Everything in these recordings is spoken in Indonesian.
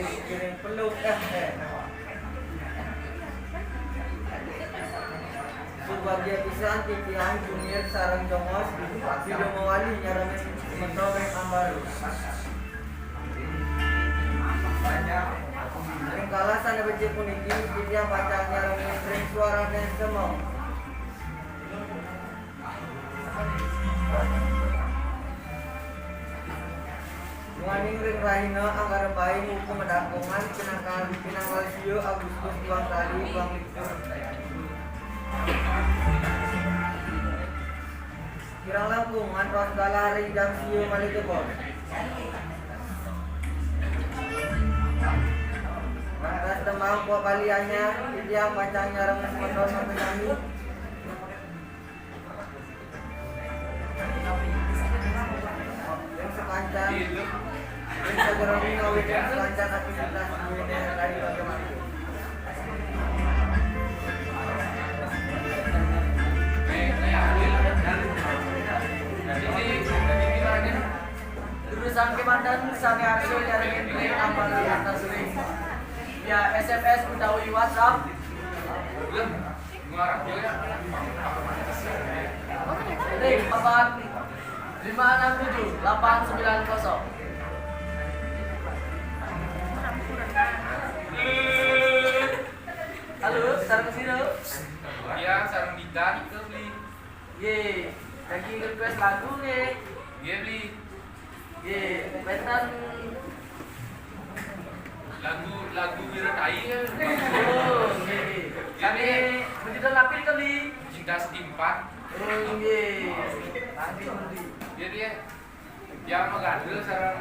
kiring peluk sebagai pisan titian junior sarang jongos video mawali nyaramin sementara ambaru yang kalah sana beci puniki titian pacang nyaramin sering suara dan semua Muaning ring rahina anggar bayi hukum mendakungan pinanggal siyo Agustus tuang tali tuang likur kirang lampungan pas galari jam siyo malikebon lantas tembang buah baliannya dia macangnya remes mendos sampai kami yang sekancan yang segeroni ngawin yang sekancan aktivitas dunia dari bagaimana jurusan kemandan Sange Arsul dari Menteri Amal di atas ring via SMS utawi WhatsApp ring 567-890 halo sarang sini iya sarang Dika itu beli ye lagi request lagu ye iya beli ye betan lagu Wiratai ya oh ye kami begitu lapil kali cinta setimpat oh ye nanti dia dia magandel sarang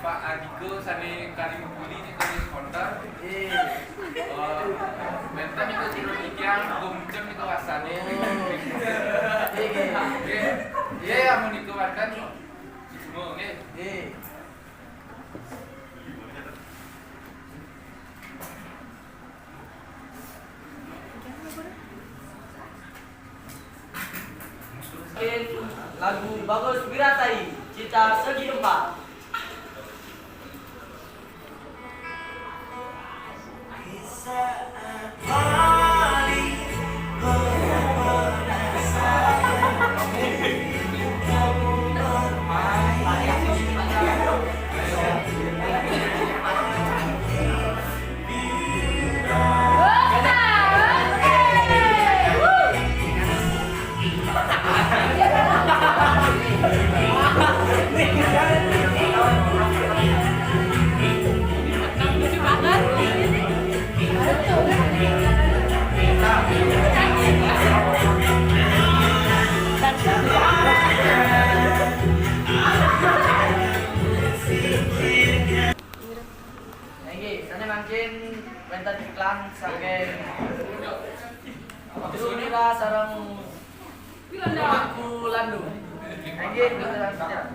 Pak Adiko sani kali mukuli di kali konter bentar itu tidur ikan gumcem itu asalnya iya mau dikeluarkan semua oke lagu bagus Wiratai Cita Segi Empat pentas iklan saking ini lah sarang aku landu anjing beneran saja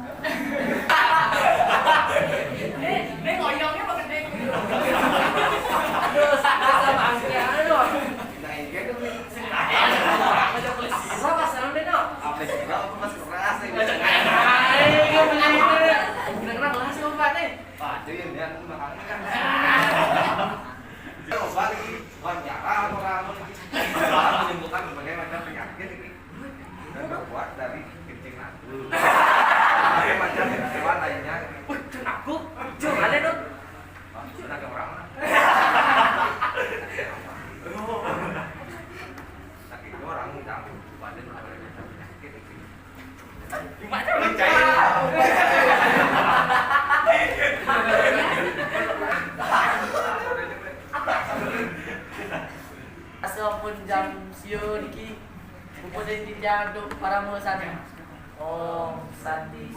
ini ngoyongnya pakai dek aduh sama angknya aduh nah ini kan macam polisi apa sarang deh no apa sih apa mas keras nih ayo bener-bener kelas kompak nih waduh ya dia aku makan kan obat ini wawancara orang menyembuhkan berbagai macam penyakit ini dan terbuat dari kencing nadu berbagai macam hewan lainnya aku jangan deh dong tenaga orang sakit orang mudah badan berbagai macam penyakit gimana Asapun jam sio niki pupunin tinjado para mo sana. Oh, santi.